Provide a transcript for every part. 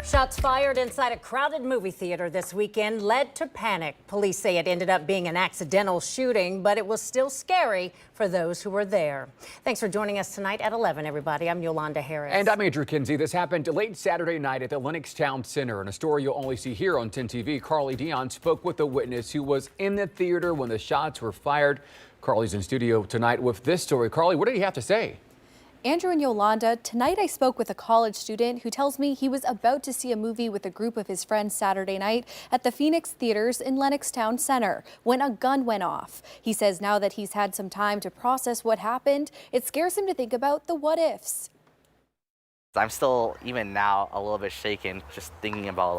Shots fired inside a crowded movie theater this weekend led to panic. Police say it ended up being an accidental shooting, but it was still scary for those who were there. Thanks for joining us tonight at 11, everybody. I'm Yolanda Harris. And I'm Andrew Kinsey. This happened late Saturday night at the Lenox Town Center. In a story you'll only see here on 10 TV, Carly Dion spoke with a witness who was in the theater when the shots were fired. Carly's in studio tonight with this story. Carly, what did he have to say? Andrew and Yolanda, tonight I spoke with a college student who tells me he was about to see a movie with a group of his friends Saturday night at the Phoenix Theaters in Lenox Town Center when a gun went off. He says now that he's had some time to process what happened, it scares him to think about the what ifs. I'm still, even now, a little bit shaken just thinking about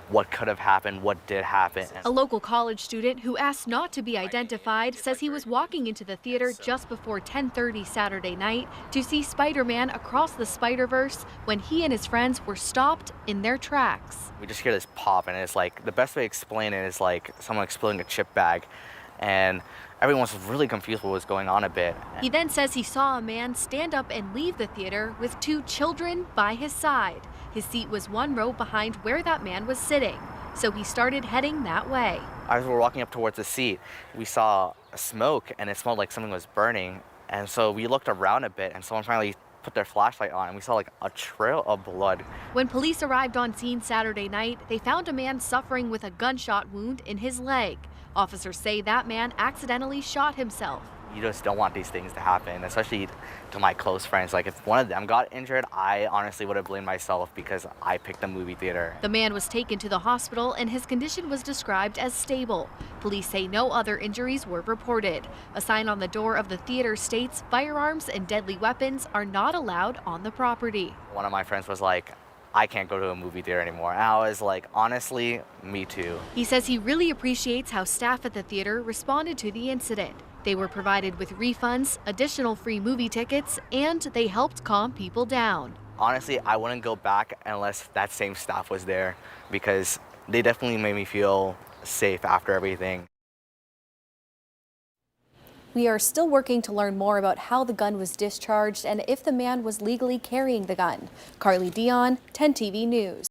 what could have happened, what did happen. A local college student who asked not to be identified says he was walking into the theater just before 10:30 Saturday night to see Spider-Man Across the Spider-Verse when he and his friends were stopped in their tracks. We just hear this pop, and it's like, the best way to explain it is like someone exploding a chip bag, and everyone's really confused what was going on a bit. He then says he saw a man stand up and leave the theater with two children by his side. His seat was one row behind where that man was sitting, so he started heading that way. As we were walking up towards the seat, we saw smoke, and it smelled like something was burning. And so we looked around a bit, and someone finally put their flashlight on, and we saw like a trail of blood. When police arrived on scene Saturday night, they found a man suffering with a gunshot wound in his leg. Officers say that man accidentally shot himself. You just don't want these things to happen, especially to my close friends. Like, if one of them got injured, I honestly would have blamed myself because I picked the movie theater. The man was taken to the hospital and his condition was described as stable. Police say no other injuries were reported. A sign on the door of the theater states firearms and deadly weapons are not allowed on the property. One of my friends was like, I can't go to a movie theater anymore. And I was like, honestly, me too. He says he really appreciates how staff at the theater responded to the incident. They were provided with refunds, additional free movie tickets, and they helped calm people down. Honestly, I wouldn't go back unless that same staff was there, because they definitely made me feel safe after everything. We are still working to learn more about how the gun was discharged and if the man was legally carrying the gun. Carly Dion, 10 TV News.